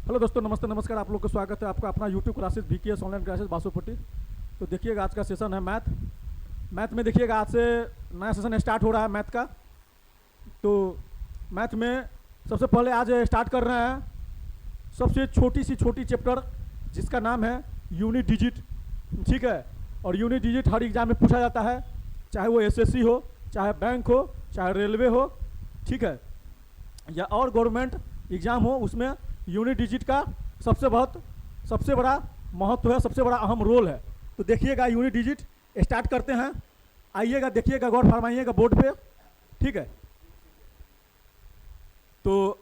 Hello दोस्तों, नमस्ते नमस्कार। आप लोग को स्वागत है आपका अपना YouTube classes VKS online classes Basupatti. तो देखिएगा आज का सेशन है मैथ में। देखिएगा आज से नया सेशन स्टार्ट हो रहा है मैथ का। तो मैथ में सबसे पहले आज स्टार्ट कर रहे हैं सबसे छोटी चैप्टर जिसका नाम है यूनिट डिजिट। ठीक है, और यूनिट डिजिट हर एग्जाम में पूछा जाता है, चाहे वो SSC हो, चाहे बैंक हो, चाहे रेलवे हो, ठीक है, या और गवर्नमेंट एग्ज़ाम हो, उसमें यूनिट डिजिट का सबसे बड़ा महत्व है, सबसे बड़ा अहम रोल है। तो देखिएगा यूनिट डिजिट स्टार्ट करते हैं। आइएगा, देखिएगा, गौर फरमाइएगा बोर्ड पे। ठीक है, तो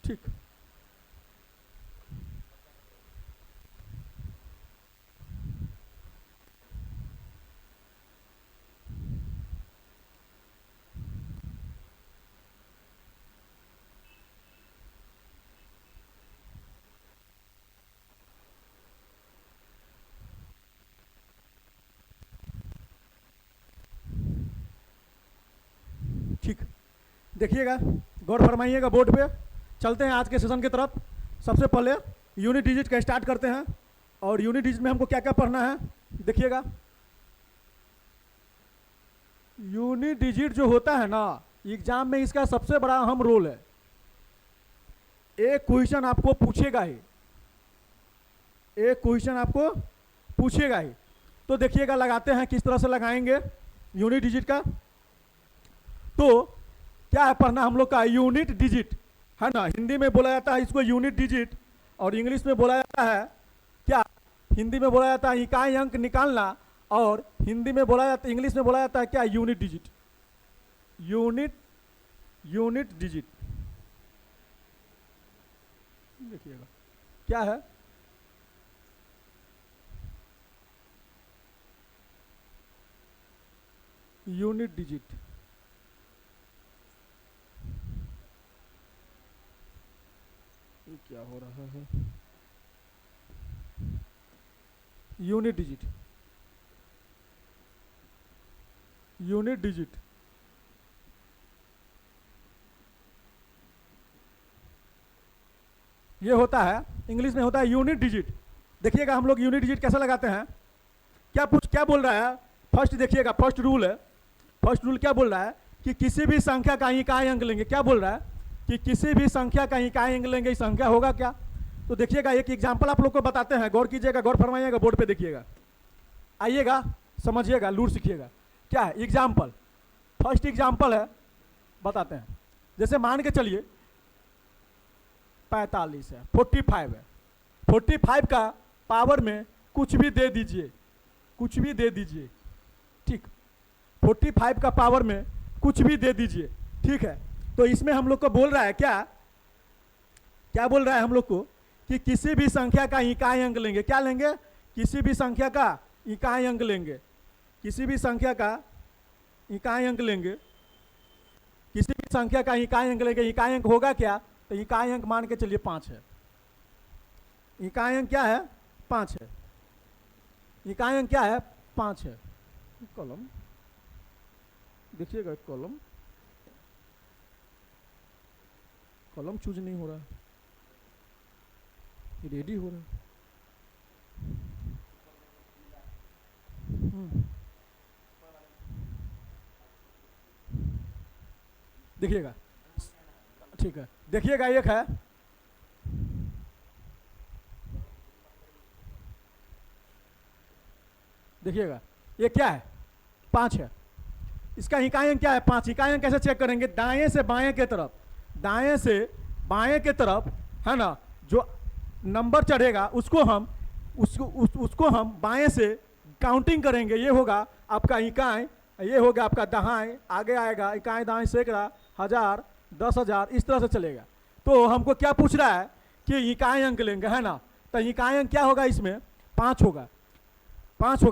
ठीक, ठीक, देखिएगा, गौर फरमाइएगा बोर्ड पे। चलते हैं आज के सेशन की तरफ। सबसे पहले यूनिट डिजिट का स्टार्ट करते हैं। और यूनिट डिजिट में हमको क्या क्या पढ़ना है, देखिएगा। यूनिट डिजिट जो होता है ना, एग्जाम में इसका सबसे बड़ा अहम रोल है। एक क्वेश्चन आपको पूछेगा ही, तो देखिएगा लगाते हैं किस तरह से लगाएंगे यूनिट डिजिट का। तो क्या है पढ़ना हम लोग का, यूनिट डिजिट है ना। हिंदी में बोला जाता है इसको यूनिट डिजिट, और इंग्लिश में बोला जाता है क्या, हिंदी में बोला जाता है इकाई अंक निकालना, और हिंदी में बोला जाता है, इंग्लिश में बोला जाता है क्या, यूनिट डिजिट। यूनिट डिजिट देखिएगा क्या है। यूनिट डिजिट क्या हो रहा है, यूनिट डिजिट ये होता है, इंग्लिश में होता है यूनिट डिजिट। देखिएगा हम लोग यूनिट डिजिट कैसे लगाते हैं। क्या बोल रहा है, फर्स्ट देखिएगा, फर्स्ट रूल क्या बोल रहा है कि किसी भी संख्या का इकाई अंक लेंगे। क्या बोल रहा है कि किसी भी संख्या का इकाई अंक लेंगे, संख्या होगा क्या। तो देखिएगा एक एग्जांपल आप लोग को बताते हैं, गौर कीजिएगा, गौर फरमाइएगा बोर्ड पे, देखिएगा, आइएगा, समझिएगा, लूट सीखिएगा। क्या है एग्जाम्पल, फर्स्ट एग्जाम्पल है, बताते हैं। जैसे मान के चलिए 45 है, 45 है, 45 का पावर में कुछ भी दे दीजिए, ठीक, 45 का पावर में कुछ भी दे दीजिए, ठीक है। तो इसमें हम लोग को बोल रहा है क्या बोल रहा है हम लोग को कि किसी भी संख्या का इकाई अंक लेंगे। क्या लेंगे, किसी भी संख्या का इकाई अंक लेंगे, किसी भी संख्या का इकाई अंक लेंगे, इकाई अंक होगा क्या, तो इकाई अंक मान के चलिए 5 है। इकाई अंक क्या है, 5 है। इकाई अंक क्या है, 5 है। कॉलम देखिएगा, कॉलम चूज नहीं हो रहा, रेडी हो रहा है। देखिएगा, ठीक है, देखिएगा एक है, देखिएगा ये क्या है, 5 है। इसका इकाई अंक क्या है, 5। इकाई अंक कैसे चेक करेंगे, दाएं से बाएं के तरफ है ना, जो नंबर चढ़ेगा उसको हम बाएं से काउंटिंग करेंगे। ये होगा आपका इकाई, ये होगा आपका दहाई, आगे आएगा इकाई, दाएं, सैकड़ा, 1000, 10,000, इस तरह से चलेगा। तो हमको क्या पूछ रहा है कि इकाई अंक लेंगे, है ना। तो इकाई अंक क्या होगा, इसमें 5 होगा,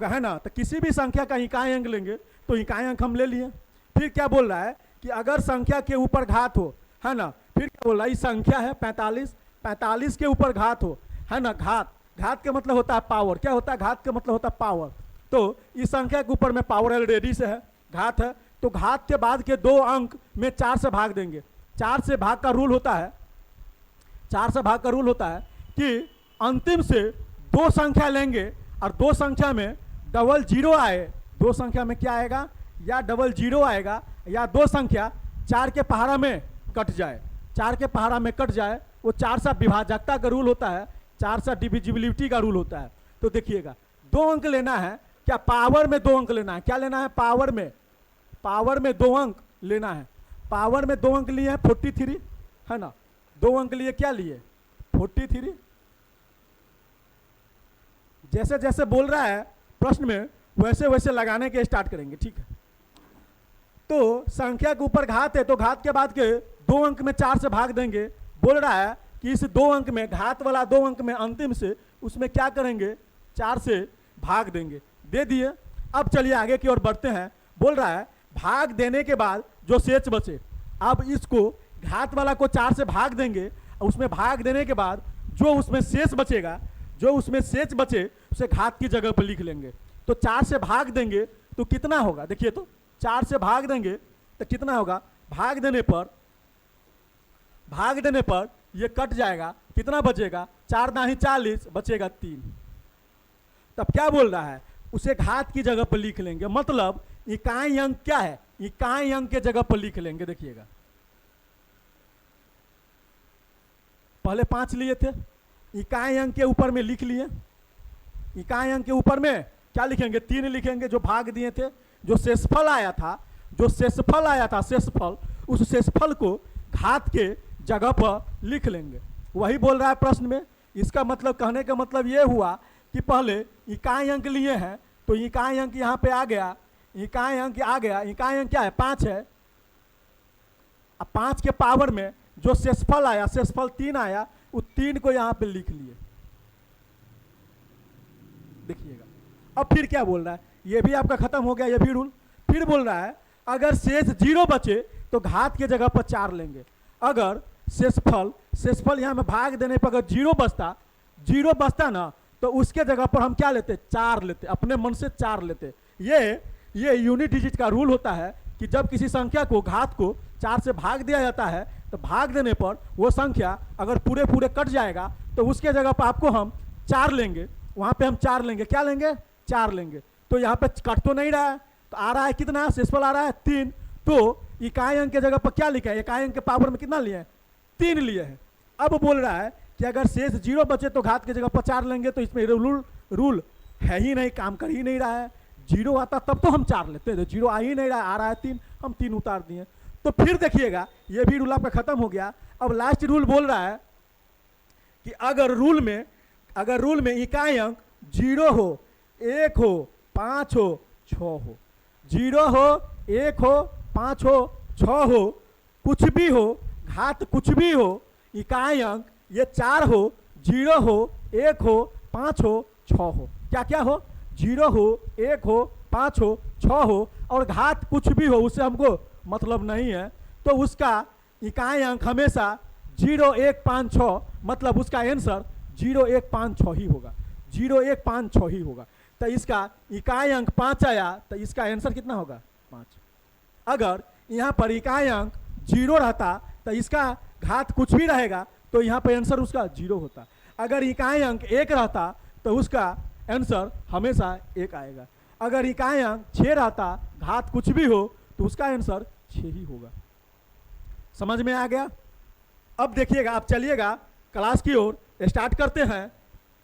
है ना। तो किसी भी संख्या का इकाई अंक लेंगे, तो इकाई अंक हम ले लिए। फिर क्या बोल रहा है कि अगर संख्या के ऊपर घात हो, है ना, फिर क्या बोल रहा है, संख्या है 45, 45 के ऊपर घात हो, है ना, घात, घात का मतलब होता है पावर। क्या होता है? घात का मतलब होता है पावर। तो इस संख्या के ऊपर में पावर ऑलरेडी से है, घात है, तो घात के बाद के 2 अंक में 4 से भाग देंगे। 4 से भाग का रूल होता है, 4 से भाग का रूल होता है कि अंतिम से 2 संख्या लेंगे और 2 संख्या में डबल जीरो आए, 2 संख्या में क्या आएगा? या डबल जीरो आएगा या 2 संख्या 4 के पहाड़ा में कट जाए, 4 के पहाड़ा में कट जाए। वो 4 से विभाजकता का रूल होता है, 4 से डिविजिबिलिटी का रूल होता है। तो देखिएगा 2 अंक लेना है, क्या पावर में 2 अंक लेना है? क्या लेना है? पावर में, पावर में 2 अंक लेना है। पावर में 2 अंक लिए हैं 43, है ना, 2 अंक लिए, क्या लिए? 43। जैसे जैसे बोल रहा है प्रश्न में वैसे वैसे लगाने के स्टार्ट करेंगे, ठीक है। तो संख्या के ऊपर घात है, तो घात के बाद के 2 अंक में 4 से भाग देंगे। बोल रहा है कि इस 2 अंक में, घात वाला 2 अंक में अंतिम से, उसमें क्या करेंगे? 4 से भाग देंगे। दे दिए। अब चलिए आगे की ओर बढ़ते हैं। बोल रहा है भाग देने के बाद जो शेष बचे, अब इसको घात वाला को 4 से भाग देंगे, उसमें भाग देने के बाद जो उसमें शेष बचेगा, जो उसमें शेष बचे उसे घात की जगह पर लिख लेंगे। तो 4 से भाग देंगे तो कितना होगा? देखिए तो 4 से भाग देंगे तो कितना होगा? भाग देने पर ये कट जाएगा, कितना बचेगा? 4 दाही 40, बचेगा 3। तब क्या बोल रहा है? उसे घात की जगह पर लिख लेंगे, मतलब इकाई अंक क्या है? इकाई अंक के जगह पर लिख लेंगे। देखिएगा पहले 5 लिए थे, इकाई अंक के ऊपर में लिख लिए। इकाई अंक के ऊपर में क्या लिखेंगे? 3 लिखेंगे, जो भाग दिए थे। जो शेषफल आया था, शेषफल, उस शेषफल को घात के जगह पर लिख लेंगे। वही बोल रहा है प्रश्न में। इसका मतलब, कहने का मतलब ये हुआ कि पहले इकाई अंक लिए हैं, तो इकाई अंक यहाँ पे आ गया, इकाई अंक क्या है? 5 है। अब 5 के पावर में जो शेषफल आया, शेषफल 3 आया, उस 3 को यहाँ पे लिख लिए। देखिएगा अब फिर क्या बोल रहा है? ये भी आपका खत्म हो गया, ये भी रूल। फिर बोल रहा है अगर शेष 0 बचे तो घात के जगह पर 4 लेंगे। अगर शेषफल यहाँ में भाग देने पर अगर 0 बचता ना, तो उसके जगह पर हम क्या लेते? 4 लेते, अपने मन से 4 लेते। ये यूनिट डिजिट का रूल होता है कि जब किसी संख्या को, घात को 4 से भाग दिया जाता है, तो भाग देने पर वो संख्या अगर पूरे कट जाएगा तो उसके जगह पर आपको हम 4 लेंगे, वहाँ पे हम 4 लेंगे। क्या लेंगे? 4 लेंगे। तो यहाँ पे कट तो नहीं रहा है, तो आ रहा है कितना? शेषफल आ रहा है 3। तो इकाई अंक के जगह पर क्या लिखा है? इकाई अंक के पावर में कितना लिए हैं? 3 लिए हैं। अब बोल रहा है कि अगर शेष 0 बचे तो घात की जगह पर 4 लेंगे। तो इसमें रूल है ही नहीं, काम कर ही नहीं रहा है। 0 आता तब तो हम 4 लेते थे, 0 आ ही नहीं रहा, आ रहा है 3, हम 3 उतार दिए। तो फिर देखिएगा ये भी रूल आपका खत्म हो गया। अब लास्ट रूल बोल रहा है कि अगर रूल में इकाई अंक 0 हो, 1 हो, 5 हो, 6 हो, 0 हो, 1 हो, 5 हो, 6 हो, कुछ भी हो, घात कुछ भी हो, इकाई अंक ये 4 हो, 0 हो, 1 हो, 5 हो, 6 हो, क्या हो? 0 हो, 1 हो, 5 हो, 6 हो, और घात कुछ भी हो, उससे हमको मतलब नहीं है। तो उसका इकाई अंक हमेशा 0, 1, 5, 6, मतलब उसका आंसर 0, 1, 5, 6 ही होगा, 0, 1, 5, 6 ही होगा। तो इसका इकाई अंक 5 आया, तो इसका आंसर कितना होगा? 5। अगर यहाँ पर इकाई अंक 0 रहता तो इसका घात कुछ भी रहेगा, तो यहाँ पर आंसर उसका 0 होता। अगर इकाई अंक 1 रहता तो उसका आंसर हमेशा 1 आएगा। अगर इकाई अंक 6 रहता, घात कुछ भी हो, तो उसका आंसर 6 ही होगा। समझ में आ गया? अब देखिएगा, आप चलिएगा क्लास की ओर स्टार्ट करते हैं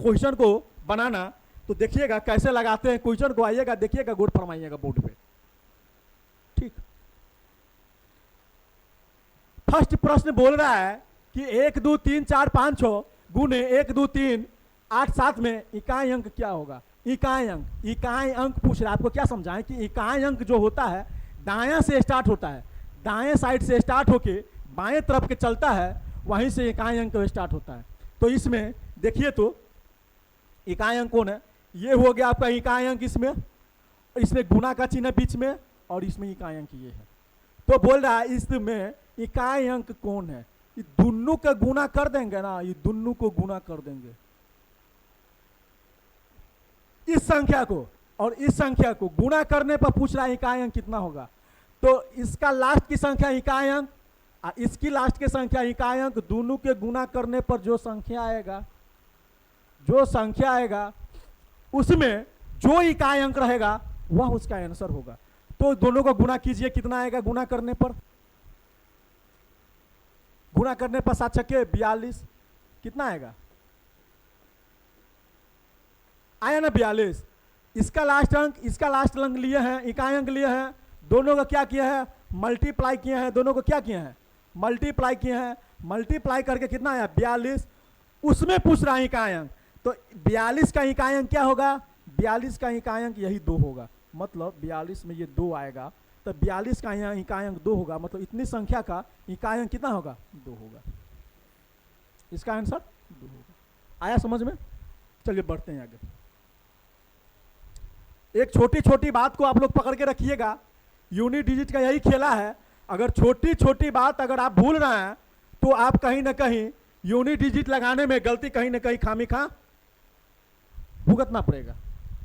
क्वेश्चन को बनाना। तो देखिएगा कैसे लगाते हैं क्वेश्चन को, आइएगा देखिएगा, गुड फरमाइएगा बोर्ड पे। ठीक, फर्स्ट प्रश्न बोल रहा है कि 1, 2, 3, 4, 5, 6 गुने 1, 2, 3, 8, 7 में इकाई अंक क्या होगा? इकाई अंक पूछ रहा है। आपको क्या समझाएं कि इकाई अंक जो होता है दायां से स्टार्ट होता है, दाएं साइड से स्टार्ट होके बाएं तरफ के चलता है, वहीं से इकाई अंक स्टार्ट होता है। तो इसमें देखिए तो इकाई अंक कौन है? ये हो गया आपका इकाई अंक। इसमें गुना का चिन्ह बीच में, और इसमें इकाई अंक ये है। तो बोल रहा है इसमें इकाई अंक कौन है? ये दोनों का गुना कर देंगे ना, ये दोनों को गुना कर देंगे, इस संख्या को और इस संख्या को गुणा करने पर पूछ रहा है इकाई अंक कितना होगा। तो इसका लास्ट की संख्या इकाई अंक और इसकी लास्ट की संख्या इकाई अंक, दोनों के गुणा करने पर जो संख्या आएगा उसमें जो इकाई अंक रहेगा वह उसका आंसर होगा। तो दोनों को गुणा कीजिए, कितना आएगा गुणा करने पर? 7 छक्के 42, कितना आएगा? आया ना 42। इसका लास्ट अंक, इसका लास्ट अंक लिए हैं, इकाई अंक लिए हैं, दोनों का क्या किया है? मल्टीप्लाई किए हैं। दोनों को क्या किए हैं? मल्टीप्लाई किए हैं। मल्टीप्लाई करके कितना आया? 42। उसमें पूछ रहा है इकाई अंक, तो 42 का इकाई अंक क्या होगा? 42 का इकाई अंक यही 2 होगा। मतलब 42 में ये 2 आएगा, तो 42 का यहाँ इकाई अंक 2 होगा। मतलब इतनी संख्या का इकाई अंक कितना होगा? 2 होगा। इसका आंसर 2 होगा। आया समझ में? चलिए बढ़ते हैं आगे। एक छोटी छोटी बात को आप लोग पकड़ के रखिएगा। यूनिट डिजिट का यही खेला है। अगर छोटी छोटी बात अगर आप भूल रहे हैं तो आप कहीं ना कहीं यूनिट डिजिट लगाने में गलती कहीं ना कहीं खामिखा भुगतना पड़ेगा।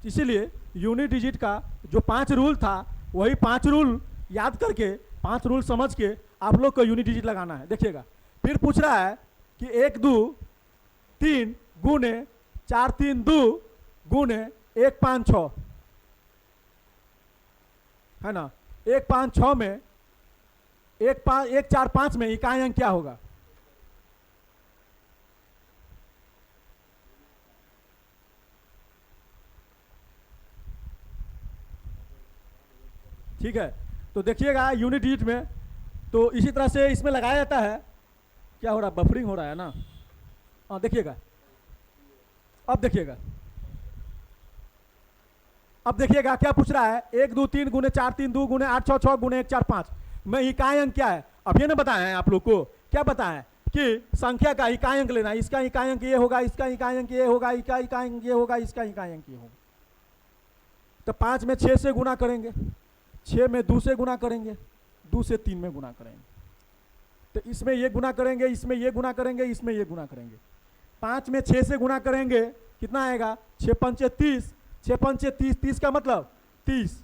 इसीलिए यूनिट डिजिट का जो 5 रूल था वही 5 रूल याद करके, 5 रूल समझ के आप लोग को यूनिट डिजिट लगाना है। देखिएगा, फिर पूछ रहा है कि 1 2 3 गुने 4 3 2 गुने 1 5 6 है ना। 1 5 6 में 1 4 5 में इकाई अंक क्या होगा? ठीक है, तो देखिएगा यूनिट डिजिट में तो इसी तरह से इसमें लगाया जाता है। क्या हो रहा है? बफरिंग हो रहा है ना। हाँ देखिएगा, अब देखिएगा क्या पूछ रहा है? 1 2 3 गुने 4 3 2 गुने 8 6 6 गुने 1 4 5 में इकाई अंक क्या है? अब ये ना बताया है आप लोग को, क्या बताया है कि संख्या का इकाई अंक लेना। इसका इकाई अंक ये होगा, इसका इकाई अंक ये होगा, इसका इकाई अंक ये होगा, इसका इकाई अंक ये होगा। तो 5 में 6 से गुणा करेंगे, 6 में 2 से गुणा करेंगे, 2 से 3 में गुणा करेंगे। तो इसमें ये गुणा करेंगे, इसमें ये गुणा करेंगे, इसमें ये गुणा करेंगे। 5 में 6 से गुणा करेंगे, कितना आएगा? 6 पंचे 30, 6 पंचे 30, 30 का मतलब 30।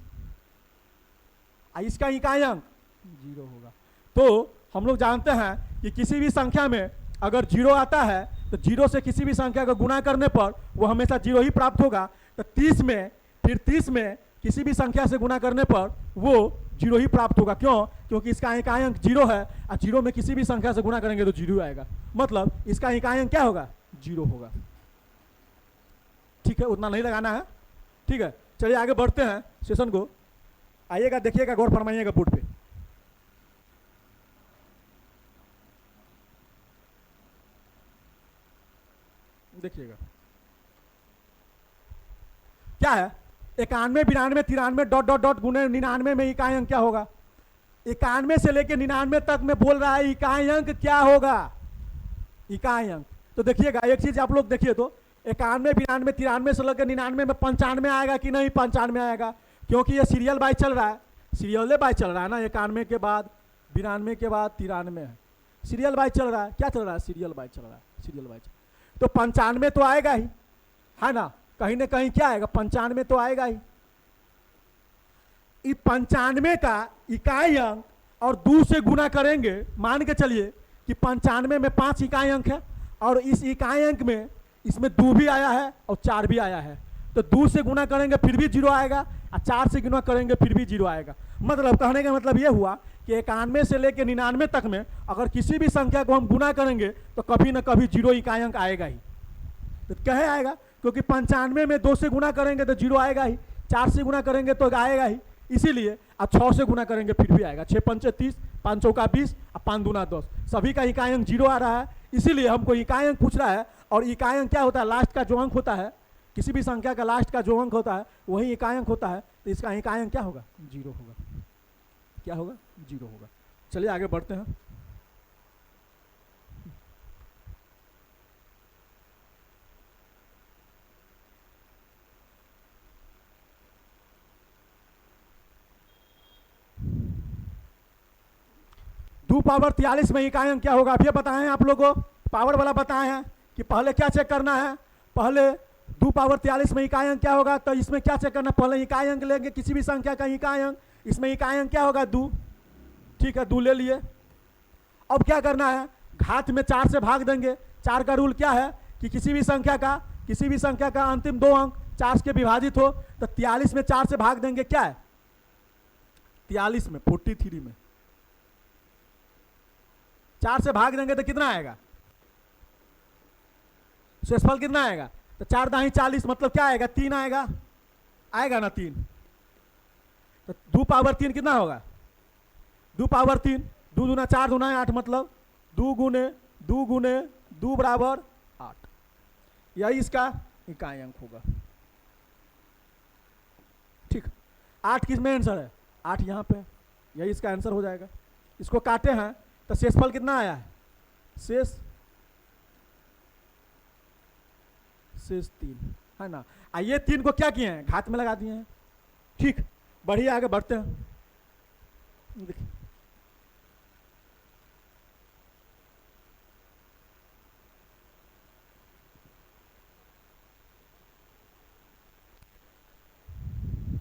इसका इकाई अंक 0 होगा। तो हम लोग जानते हैं कि किसी भी संख्या में अगर 0 आता है तो 0 से किसी भी संख्या का गुणा करने पर वो हमेशा 0 ही प्राप्त होगा। तो 30 में किसी भी संख्या से गुणा करने पर वो 0 ही प्राप्त होगा। क्यों? क्योंकि इसका इकाई अंक 0 है और 0 में किसी भी संख्या से गुणा करेंगे तो 0 आएगा। मतलब इसका इकाई अंक क्या होगा? 0 होगा। ठीक है, उतना नहीं लगाना है। ठीक है, चलिए आगे बढ़ते हैं सेशन को। आइएगा, देखिएगा, गौर फरमाइएगा बोर्ड पे। देखिएगा क्या है? 91 92 93 डॉट डॉट डॉट गुने 99 में इकाई अंक क्या होगा? 91 से लेकर 99 तक में बोल रहा है इकाई अंक क्या होगा? इकाई अंक। तो देखिएगा एक चीज आप लोग देखिए, तो 91 92 93 से लेकर 99 में 95 आएगा कि नहीं? 95 आएगा, क्योंकि ये सीरियल बाय चल रहा है। सीरियल बाय चल रहा है ना। 91 के बाद 92 के बाद 93 है, सीरियल बाय चल रहा है। क्या चल रहा है? सीरियल बाय चल रहा है। सीरियल बाय तो 95 तो आएगा ही, है ना। कहीं ना कहीं क्या आएगा? 95 तो आएगा ही। इस 95 का इकाई अंक और 2 से गुणा करेंगे। मान के चलिए कि 95 में 5 इकाई अंक है और इस इकाई अंक में इसमें 2 भी आया है और 4 भी आया है। तो 2 से गुणा करेंगे फिर भी 0 आएगा और 4 से गुणा करेंगे फिर भी 0 आएगा। मतलब कहने का मतलब ये हुआ कि 91 से लेकर 99 तक में अगर किसी भी संख्या को हम गुणा करेंगे तो कभी ना कभी 0 इकाई अंक आएगा ही। तो कहे आएगा? क्योंकि 95 में 2 से गुणा करेंगे तो 0 आएगा ही, 4 से गुणा करेंगे तो आएगा ही, इसीलिए अब 6 से गुणा करेंगे फिर भी आएगा। 6 पंचे 30, 5 चौका 20 और 5 दूना 10, सभी का इकाई अंक 0 आ रहा है। इसीलिए हमको इकाई अंक पूछ रहा है। और इकाई अंक क्या होता है? लास्ट का जो अंक होता है, किसी भी संख्या का लास्ट का जो अंक होता है वही इकाई अंक होता है। तो इसका इकाई अंक क्या होगा? 0 होगा। क्या होगा? 0 होगा। चलिए आगे बढ़ते हैं। दो पावर 43 में इकाई क्या होगा? अब ये बताएं आप लोगों को, पावर वाला बताए हैं कि पहले क्या चेक करना है? पहले 2 पावर 43 में इकाई अंक क्या होगा, तो इसमें क्या चेक करना, पहले इकाई अंक लेंगे किसी भी संख्या का इकाई अंक, इसमें इकाई अंक क्या होगा 2, ठीक है 2 ले लिए। अब क्या करना है, घात में 4 से भाग देंगे। 4 का रूल क्या है कि किसी भी संख्या का अंतिम 2 अंक 4 से विभाजित हो, तो 43 में 4 से भाग देंगे, क्या है 43 में 43 में 4 से भाग देंगे तो कितना आएगा, शेषफल कितना आएगा, तो 4 दाही 40 मतलब क्या आएगा 3 आएगा, आएगा ना 3। तो 2 पावर 3 कितना होगा, 2 पावर 3, 2 दूना 4 दूना 8 मतलब 2 गुने 2 बराबर 8, यही इसका इकाई अंक होगा। ठीक, 8 किस में आंसर है, 8 यहाँ पे, यही इसका आंसर हो जाएगा। इसको काटे हैं तो शेषफल कितना आया है, शेष 3 है ना। ये 3 को क्या किए हैं, घात में लगा दिए हैं। ठीक, बढ़िए आगे बढ़ते हैं। देखिए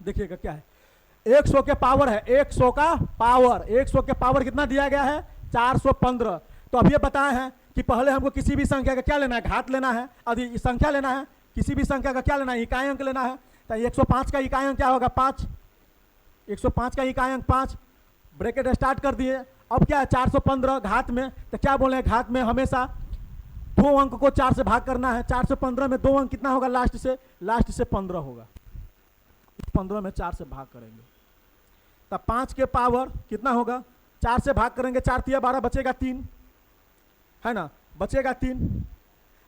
देखिएगा क्या है, 100 के पावर है, 100 का पावर, 100 के पावर कितना दिया गया है 415। तो अब ये बताए हैं कि पहले हमको किसी भी संख्या का क्या लेना है, घात लेना है, यदि संख्या लेना है, किसी भी संख्या का क्या लेना है, इकाई अंक लेना है। तो 105 का इकाई अंक क्या होगा 5, 105 का इकाई अंक 5, ब्रैकेट स्टार्ट कर दिए। अब क्या है 415 घात में, तो क्या बोले हैं घात में हमेशा 2 अंक को 4 से भाग करना है। 415 में 2 अंक कितना होगा, लास्ट से 15 होगा, 15 में 4 से भाग करेंगे तब 5 के पावर कितना होगा, 4 से भाग करेंगे, 4 तिया 12 बचेगा 3 है ना, बचेगा 3।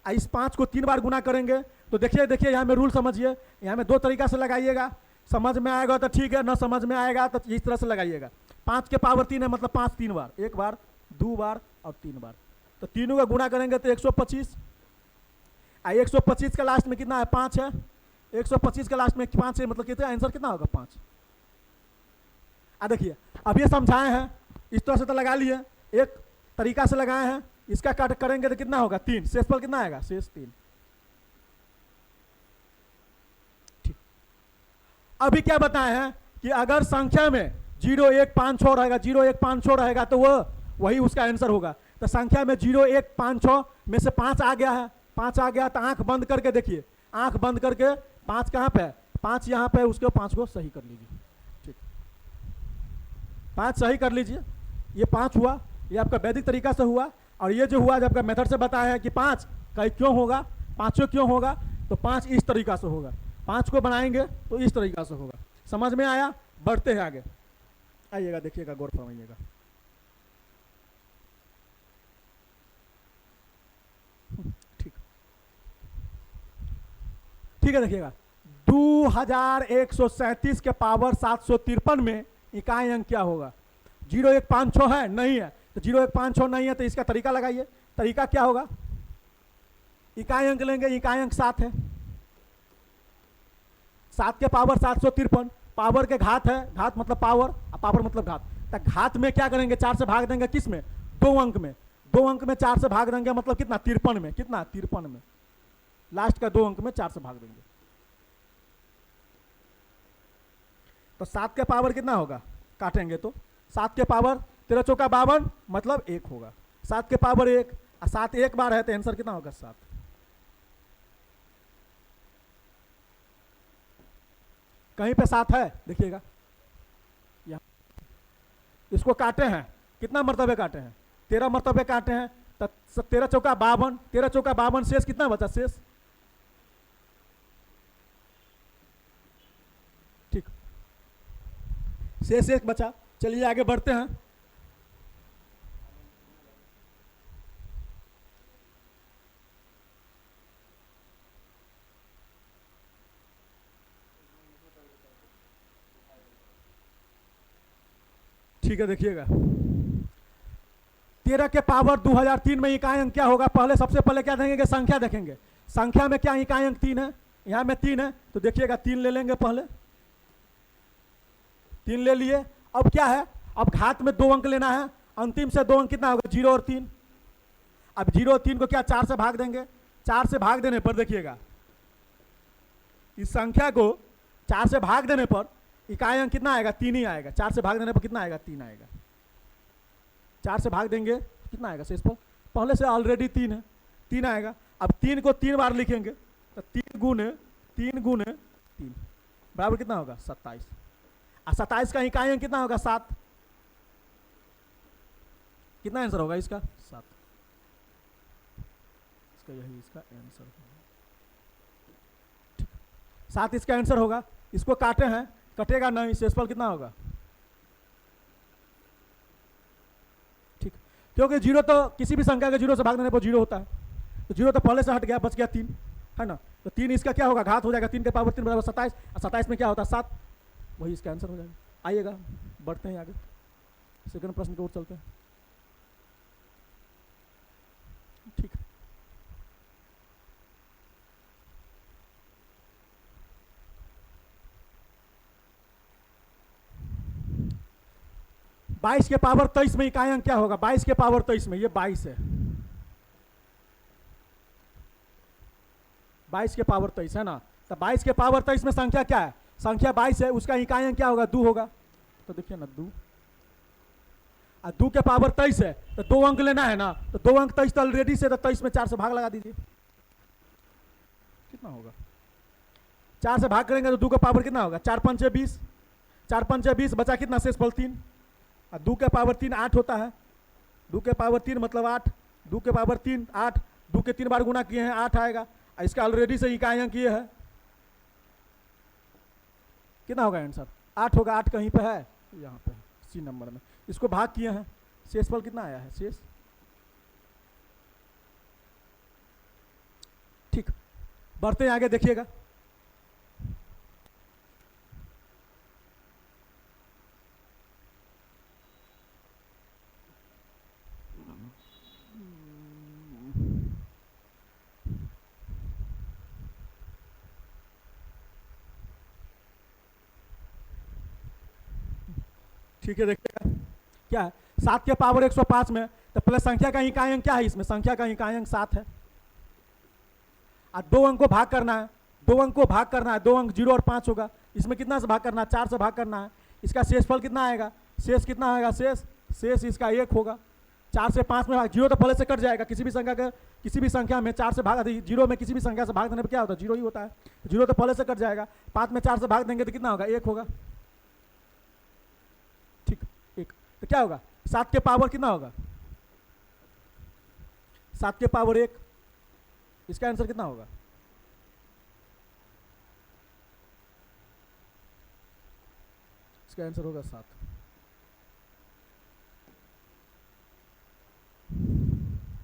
इस 5 को 3 बार गुना करेंगे तो देखिए यहाँ में रूल समझिए, यहाँ में 2 तरीका से लगाइएगा, समझ में आएगा तो ठीक है, न समझ में आएगा तो इस तरह से लगाइएगा। 5 के पावर 3 है मतलब 5 3 बार, 1 बार 2 बार और 3 बार, तो तीनों का गुना करेंगे तो 125। 125 का लास्ट में कितना है 5 है, 125 के लास्ट में 5 है मतलब कितना आंसर कितना होगा 5। देखिए अब ये समझाए हैं, इस तरह से तो लगा लिए, एक तरीका से लगाए हैं, इसका काट करेंगे तो कितना होगा 3, शेषफल कितना आएगा शेष 3। ठीक, अभी क्या बताए हैं कि अगर संख्या में 0 1 5 6 रहेगा, 0 1 5 6 रहेगा तो वही उसका आंसर होगा। तो संख्या में 0 1 5 6 में से 5 आ गया है, 5 आ गया तो आंख बंद करके देखिए, आंख बंद करके 5 कहाँ पे है, 5 यहाँ पे, उसके 5 को सही कर लीजिए। ठीक, 5 सही कर लीजिए, ये 5 हुआ, ये आपका वैदिक तरीका से हुआ। और ये जो हुआ जब आपका मेथड से बताया है कि 5 कहीं क्यों होगा, 5 क्यों होगा, तो 5 इस तरीका से होगा, 5 को बनाएंगे तो इस तरीका से होगा। समझ में आया, बढ़ते हैं आगे, आइएगा देखिएगा, गौर फरमाइएगा। ठीक है, देखिएगा 2137 के पावर 753 में इकाई अंक क्या होगा, 0 1 5 6 है नहीं है, तो 0 1 5 6 नहीं है तो इसका तरीका लगाइए। तरीका क्या होगा, इकाई अंक लेंगे, इकाई अंक 7 है, 7 के पावर 753, पावर के घात है, घात मतलब पावर, पावर मतलब घात। तो घात में क्या करेंगे 4 से भाग देंगे, किस में 2 अंक में, 2 अंक में 4 से भाग देंगे मतलब कितना 53 में, कितना 53 में, लास्ट का 2 अंक में 4 से भाग देंगे। तो 7 के पावर कितना होगा, काटेंगे तो 7 के पावर 13 चौका 52 मतलब 1 होगा, 7 के पावर 1, 7 एक बार है तो आंसर कितना होगा 7। कहीं पे 7 है देखिएगा, यहाँ इसको काटे हैं, कितना मर्तबे काटे हैं 13 मर्तबे काटे हैं, तो 13 चौका 52, 13 चौका 52 शेष कितना बचा, शेष ठीक, शेष 1 बचा। चलिए आगे बढ़ते हैं। ठीक है, देखिएगा 13 के पावर 2003 में इकाई अंक क्या होगा, पहले सबसे पहले क्या देखेंगे, संख्या देखेंगे, संख्या में क्या इकाई अंक 3 है, यहाँ में 3 है तो देखिएगा 3 ले लेंगे, पहले 3 ले लिए। अब क्या है, अब घात में 2 अंक लेना है, अंतिम से 2 अंक कितना होगा 0 और 3। अब 0 और 3 को क्या 4 से भाग देंगे, 4 से भाग देने पर देखिएगा इस संख्या को 4 से भाग देने पर इकाई अंक कितना आएगा? 3 ही आएगा। 4 से भाग देने पर कितना आएगा? 3 आएगा। 4 से भाग देंगे कितना आएगा शेष पर? पहले से ऑलरेडी 3 है, 3 आएगा। अब 3 को 3 बार लिखेंगे तो 3 गुने 3 बराबर कितना होगा? 27। और 27 का इकाई अंक कितना होगा? 7। कितना आंसर होगा इसका? 7। इसका यही इसका आंसर होगा। 7 इसका आंसर होगा। इसको काटे हैं, कटेगा नहीं, शेषफल कितना होगा? ठीक, क्योंकि जीरो तो किसी भी संख्या के जीरो से भाग देने पर जीरो होता है, तो जीरो तो पहले से हट गया, बच गया 3, है ना। तो 3 इसका क्या होगा? घात हो जाएगा। 3 के पावर 3 बराबर 27, और 27 में क्या होता है? 7। वही इसका आंसर हो जाएगा। आइएगा बढ़ते हैं आगे, सेकंड प्रश्न की ओर चलते हैं। ठीक, बाईस के पावर 23 में इकाई अंक क्या होगा? 22 के पावर 23 में, ये 22 है, 22 के पावर 23 है ना। तो 22 के पावर 23 में संख्या क्या है? संख्या 22 है, उसका इकाई अंक क्या होगा? 2 होगा। तो देखिए ना 2, और 2 के पावर 23 है तो 2 अंक लेना है ना, तो 2 अंक 23 तो ऑलरेडी से, तो 23 में 4 से भाग लगा दीजिए, कितना होगा? 4 से भाग करेंगे तो 2 का पावर कितना होगा? 4 पंचे 20, 4 पंचे 20, बचा कितना? शेषफल 3। और 2 के पावर 3 8 होता है, 2 के पावर 3 मतलब 8, 2 के पावर 3 8, 2 के 3 बार गुना किए हैं 8 आएगा। इसका ऑलरेडी से इकाई अंक ये है, कितना होगा आंसर? 8 होगा। 8 कहीं पे है? यहाँ पे सी नंबर में। इसको भाग किए हैं, शेषफल कितना आया है? शेष। ठीक, बढ़ते हैं आगे, देखिएगा। ठीक है, देखिएगा क्या है? 7 के पावर 105 में, तो प्लस संख्या का इकाई अंक क्या है? इसमें संख्या का इकाई अंक 7 है, और 2 अंक को भाग करना है, 2 अंक को भाग करना है, 2 अंक 0 और 5 होगा। इसमें कितना से भाग करना है? 4 से भाग करना है। इसका शेषफल कितना आएगा? शेष कितना आएगा? शेष इसका 1 होगा। 4 से 5 में भाग, 0 तो पहले से कट जाएगा। किसी भी संख्या में 4 से भाग, 0 में किसी भी संख्या से भाग देने पर क्या होता है? 0 ही होता है, 0 तो पहले से कट जाएगा। 5 में 4 से भाग देंगे तो कितना होगा? 1 होगा। ठीक, 1 तो क्या होगा? 7 के पावर कितना होगा? 7 के पावर 1, इसका आंसर कितना होगा? इसका आंसर होगा 7।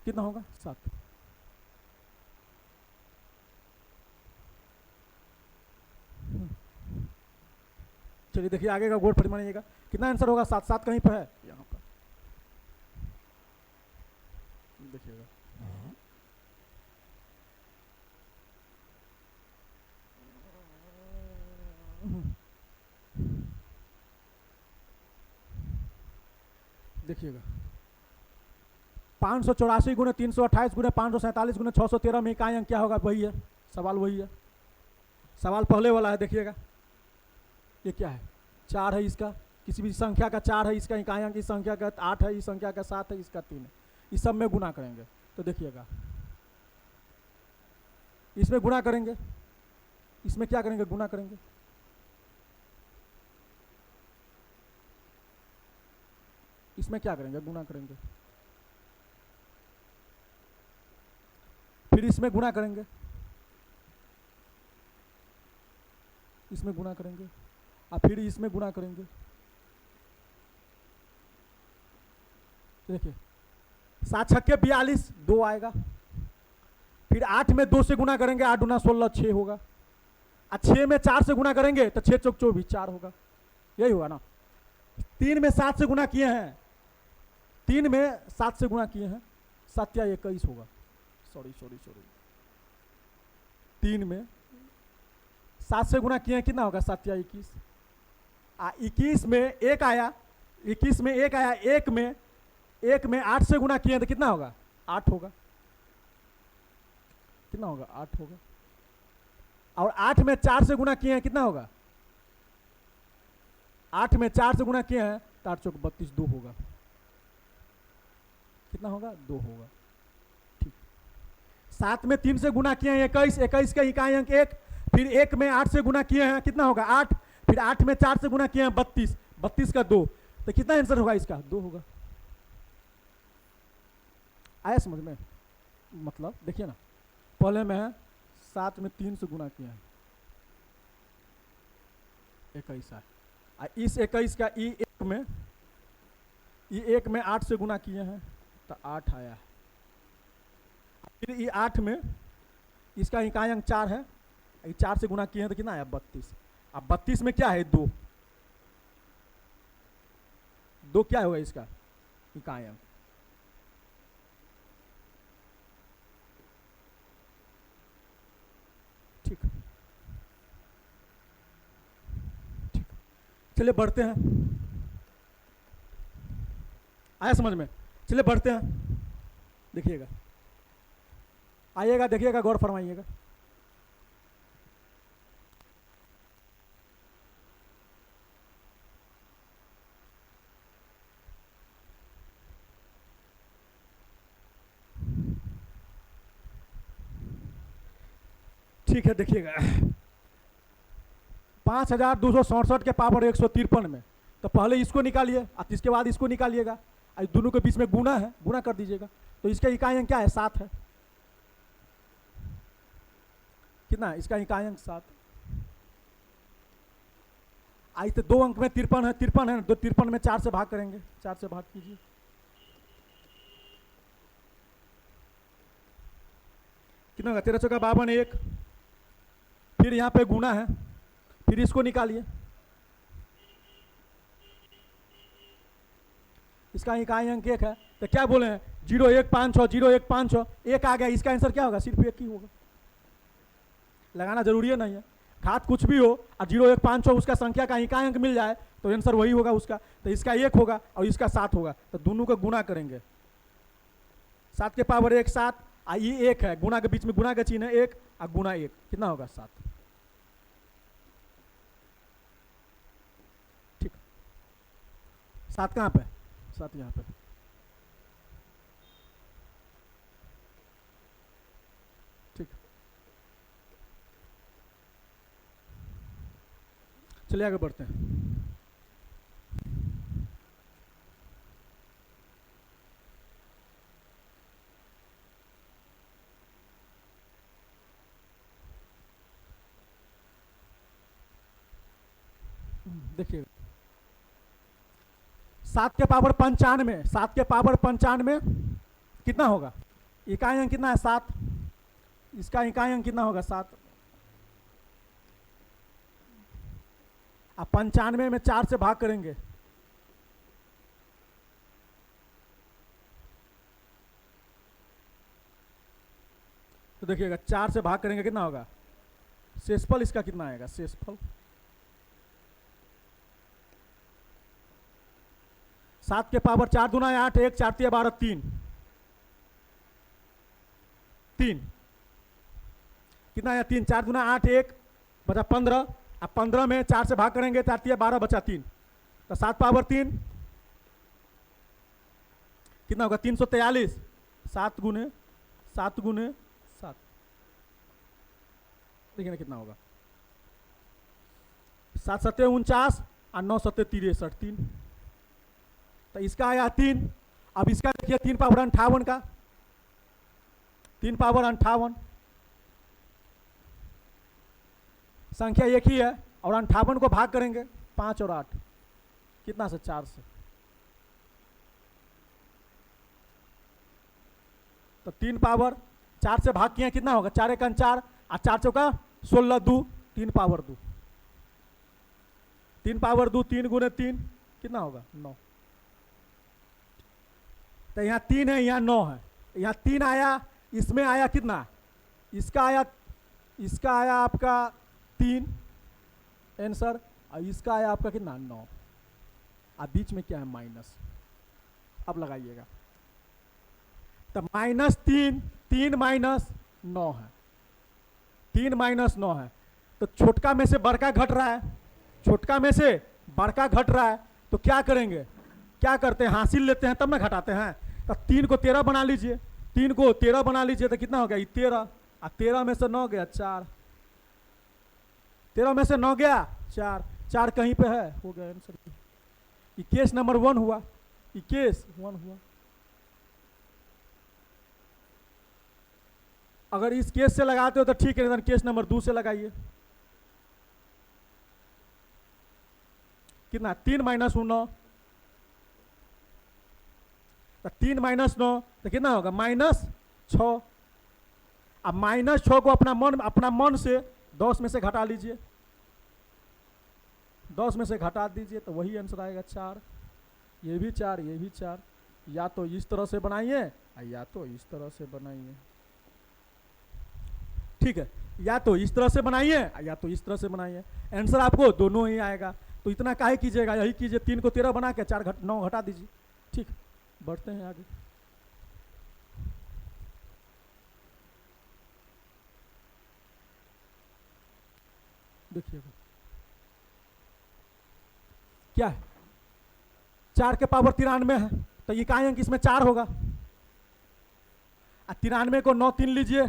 कितना होगा? 7। चलिए देखिए आगे का गौर फरमाइएगा, कितना आंसर होगा? 7। 7 कहीं पर है? यहाँ पर देखिएगा। देखिएगा 584 गुणे 328 गुणे 547 गुणे 613 में इकाई अंक क्या होगा? वही है सवाल, वही है सवाल, पहले वाला है। देखिएगा ये क्या है? 4 है, इसका किसी भी संख्या का 4 है, इसका इकाई अंक इस संख्या का 8 है, इस संख्या का 7 है, इसका 3 है। इस सब में गुना करेंगे तो देखिएगा, इसमें गुना करेंगे, इसमें क्या करेंगे? गुना करेंगे। इसमें क्या करेंगे? गुना करेंगे। फिर इसमें गुना करेंगे, इसमें गुना करेंगे, और फिर इसमें गुना करेंगे। देखिए 7 छक्के 42, 2 आएगा। फिर 8 में 2 से गुना करेंगे, 8 गुना 16, 6 होगा। और 6 में 4 से गुना करेंगे तो 6 चौक 24, 4 होगा। यही होगा ना। 3 में 7 से गुना किए हैं, 3 में 7 से गुना किए हैं, 7 या 21 होगा। सॉरी 3 में 7 से गुना किए हैं, कितना होगा? 7 या 21। 21 में 1 आया, 21 में 1 आया, 1 में 8 से गुना किए हैं तो कितना होगा? 8 होगा। कितना होगा? 8 होगा। और 8 में 4 से गुना किए हैं, कितना होगा? 8 में 4 से गुना किए हैं तो 8 चौक 32, 2 होगा। कितना होगा? 2 होगा। ठीक। 7 में 3 से गुना किए हैं 21, 21 का इकाई अंक 1, फिर 1 में 8 से गुना किए हैं, कितना होगा? 8, फिर 8 में 4 से गुना किए हैं 32, 32 का 2, तो कितना आंसर होगा इसका? 2 होगा। आया समझ में? मतलब देखिए ना, पहले में है 7 में 3 से गुना किया है 21 है, इस 21 का E1 में, E1 में 8 से गुना किए हैं तो 8 आया है। फिर E8 में इसका इकाई अंक 4 है, 4 से गुना किए हैं तो कितना आया? 32। अब 32 में क्या है? 2, 2 क्या होगा इसका इकाई अंक? ठीक ठीक, चलिए बढ़ते हैं। आया समझ में? चलिए बढ़ते हैं, देखिएगा, आइएगा, देखिएगा, गौर फरमाइएगा। ठीक है, देखिएगा, 5267 के पावर 153 में, तो पहले इसको निकालिए और इसके बाद इसको निकालिएगा, दोनों के बीच में गुना है, गुना कर दीजिएगा, तो इसका इकाई अंक क्या है? 7 है। कितना? इसका इकाई अंक 7। आई तो 2 अंक में 53 है, 53 है, 53 में 4 से भाग करेंगे, 4 से भाग कीजिए, कितना होगा? 13 चौका 52, 1, फिर यहाँ पे गुना है, फिर इसको निकालिए, इसका इकाई अंक 1 है, तो क्या बोले हैं? 0156, 0156, 1 आ गया, इसका आंसर क्या होगा? सिर्फ 1 ही होगा, लगाना जरूरी है नहीं है, घात कुछ भी हो और 0156 उसका संख्या का इकाई अंक मिल जाए तो आंसर वही होगा उसका, तो इसका 1 होगा और इसका 7 होगा, तो दोनों का गुना करेंगे, 7 के पावर 1 7, ये 1 है, गुना के बीच में गुना का चिन्ह है 1 और गुना 1, कितना होगा? 7। ठीक, 7 कहाँ पे? 7 यहाँ पे। ठीक, चलिए आगे बढ़ते हैं। देखिए, 7 के पावर 95, 7 के पावर 95 कितना होगा? इकाई अंक कितना है? 7, इसका इकाई अंक कितना होगा? 7। अब 95 में 4 से भाग करेंगे, तो देखिएगा 4 से भाग करेंगे, कितना होगा? शेषफल इसका कितना आएगा? शेषफल 7 के पावर 4 दूना 8, 1 4 3 12, 3, 3 कितना आया? 3, 4 दूना 8, 1 बचा 15, अब 15 में 4 से भाग करेंगे, 4 3 12 बचा 3, तो 7 पावर 3 कितना होगा? 343, 7 गुने 7 गुने 7, देखिए ना कितना होगा? 7 7 49 और 9 7 63, 3, तो इसका आया 3। अब इसका देखिए 3 पावर 58 का, 3 पावर 58, संख्या एक ही है और 58 को भाग करेंगे 5 और 8, कितना से? 4 से, तो 3 पावर 4 से भाग किए, कितना होगा? 4 1 4 और 4 चौका 16 2, 3 पावर 2, 3 पावर 2, 3 गुने 3 कितना होगा? 9, तो यहाँ 3 है, यहाँ 9 है, यहाँ 3 आया, इसमें आया कितना? इसका आया आपका 3 आंसर, और इसका आया आपका कितना? 9, अब बीच में क्या है? माइनस। अब लगाइएगा, तो -3, 3 - 9 है, 3 - 9 है, तो छोटका में से बड़का घट रहा है, छोटका में से बड़का घट रहा है, तो क्या करेंगे, क्या करते हैं, हासिल लेते हैं तब ना घटाते हैं। तो 3 को 13 बना लीजिए, 3 को 13 बना लीजिए तो कितना हो गया, 13, और 13 में से 9 गया 4, 13 में से 9 गया 4, 4 कहीं पे है, हो गया आंसर। ये केस नंबर 1 हुआ, ये केस 1 हुआ। अगर इस केस से लगाते हो तो ठीक है, नहीं केस नंबर 2 से लगाइए। कितना, 3 माइनस 9, तो 3 माइनस 9 तो कितना होगा, -6। अब -6 को अपना मन से 10 में से घटा लीजिए, 10 में से घटा दीजिए तो वही आंसर आएगा 4। ये भी 4, ये भी 4। या तो इस तरह से बनाइए या तो इस तरह से बनाइए, ठीक है, या तो इस तरह से बनाइए या तो इस तरह से बनाइए, आंसर आपको दोनों ही आएगा। तो इतना काहे कीजिएगा, यही कीजिए, 3 को 13 बना के 9 घटा दीजिए। ठीक, बढ़ते हैं आगे। देखिएगा क्या है, 4 के पावर 93 है, तो इकाई अंक इसमें 4 होगा। 93 को 9 3 लीजिए,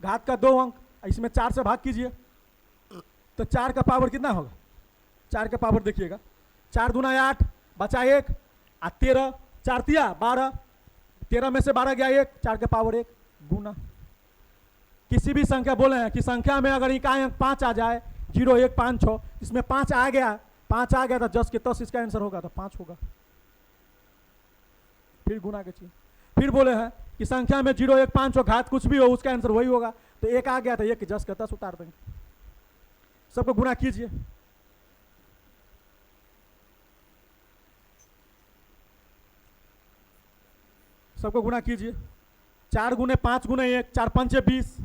घात का 2 अंक, इसमें 4 से भाग कीजिए, तो 4 का पावर कितना होगा, 4 का पावर देखिएगा, 4 दूना 8, बचा 1, 13, 4 तिया 12, 13 में से 12 गया 1, 4 का पावर 1 गुना। किसी भी संख्या बोले हैं कि संख्या में अगर इकाई अंक 5 आ जाए, 0 1 5 6, इसमें 5 आ गया, 5 आ गया तो 10 के 10 इसका आंसर होगा, तो 5 होगा। फिर गुना के चाहिए, फिर बोले हैं कि संख्या में 0 1 5 6 घात कुछ भी हो उसका आंसर वही होगा, तो 1 आ गया तो 1 के 10 के 10 उतार देंगे। सबको गुना कीजिए, सबको गुना कीजिए, 4 गुने 5 गुने 1, 4 5 20,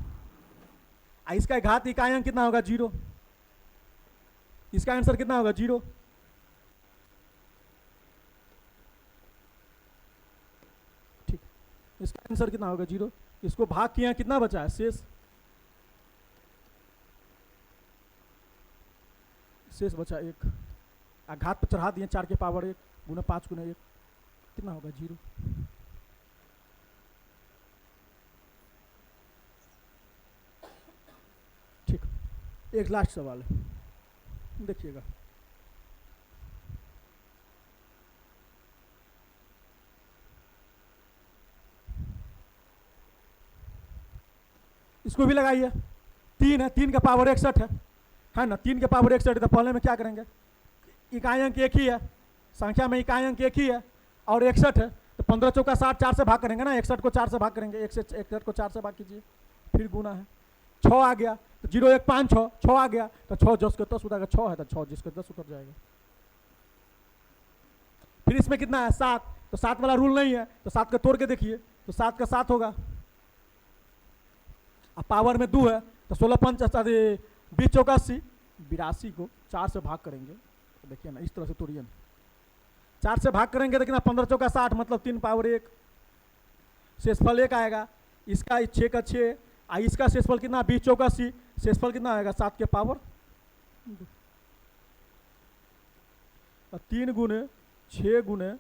इसका घात इकाई अंक कितना होगा, 0, इसका आंसर कितना होगा, 0। ठीक, इसका आंसर कितना होगा, 0। इसको भाग किया, कितना बचा है, शेष, शेष बचा 1, घात पर चढ़ा दिए 4 के पावर 1 गुना 5 गुना 1, कितना होगा, 0। ठीक, एक लास्ट सवाल है, देखिएगा। इसको भी लगाइए, 3 है, 3 का पावर 61 है ना, 3 के पावर 61 है, तो पहले में क्या करेंगे, इकाई अंक एक ही है, संख्या में इकाई अंक एक ही है और 61 है, तो 15 चौका 60, 4 से भाग करेंगे ना, 61 को 4 से भाग करेंगे, 61 को 4 से भाग कीजिए, फिर गुना है, 6 आ गया तो 0 1 5 6, 6 आ गया तो 6 10 के 10 उतारेगा, 6 है तो 6 जिसके 10 उतर जाएगा। फिर इसमें कितना है, 7, तो 7 वाला रूल नहीं है, तो 7 का तोड़ के देखिए, तो 7 का 7 होगा, अब पावर में 2 है, तो 16 5 20 चौका 80, 82 को 4 से भाग करेंगे, तो देखिए ना इस तरह से तोड़िए ना, 4 से भाग करेंगे तो कितना, 15 चौका 60, मतलब 3 पावर 1, शेषफल 1 आएगा, इसका 6 का 6, इसका शेषफल कितना, 20 चौका 80, शेषफल कितना आएगा, 7 के पावर 3 गुने 6 गुने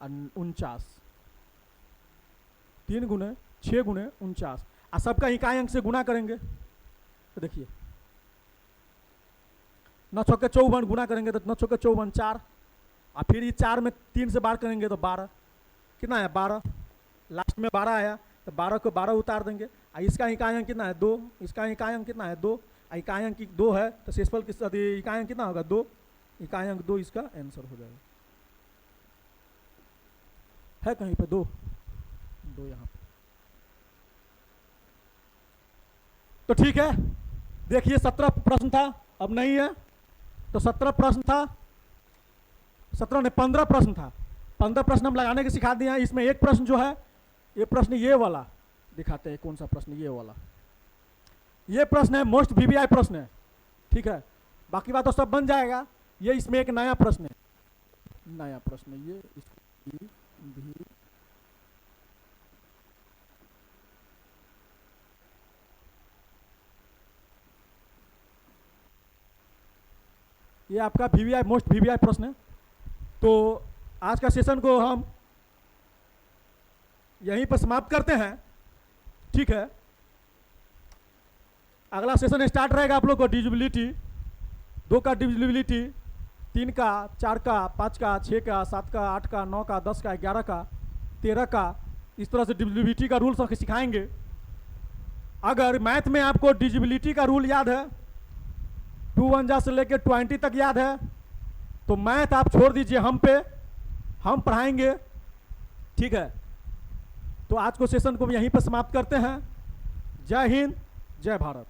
49, 3 गुने 6 गुने 49, और सबका इकाई अंक से गुना करेंगे, तो देखिए 9 छक्के 54 गुना करेंगे तो 9 छक्के 54 4, और फिर ये 4 में 3 से बार करेंगे तो 12, कितना है 12, लास्ट में 12 आया तो 12 को 12 उतार देंगे, इसका इकाई अंक कितना है 2, इसका इकाई अंक कितना है 2, इकाई अंक 2 है तो शेषफल इकाई अंक कितना होगा 2, इकाई अंक 2 इसका आंसर हो जाएगा। है कहीं पे 2 यहाँ पे, तो ठीक है। देखिए 17 प्रश्न था, अब नहीं है, तो 17 प्रश्न था, 17 ने 15 प्रश्न था, 15 प्रश्न हम लगाने के सिखा दिए हैं। इसमें एक प्रश्न जो है, ये प्रश्न ये वाला दिखाते हैं, कौन सा प्रश्न, ये वाला, ये प्रश्न है मोस्ट वीवीआई प्रश्न है, ठीक है, बाकी बात तो सब बन जाएगा। ये इसमें एक नया प्रश्न है, नया प्रश्न ये भी ये आपका वीवीआई मोस्ट वीवीआई प्रश्न है। तो आज का सेशन को हम यहीं पर समाप्त करते हैं, ठीक है। अगला सेशन स्टार्ट रहेगा आप लोग को डिविजिबिलिटी 2 का, डिविजिबिलिटी 3 का, 4 का, 5 का, 6 का, 7 का, 8 का, 9 का, 10 का, 11 का, 13 का, इस तरह से डिविजिबिलिटी का रूल सब सिखाएंगे। अगर मैथ में आपको डिविजिबिलिटी का रूल याद है, 2 1 जा से लेकर 20 तक याद है, तो मैथ आप छोड़ दीजिए हम पे, हम पढ़ाएंगे, ठीक है। तो आज को सेशन को यहीं पर समाप्त करते हैं। जय हिंद, जय भारत।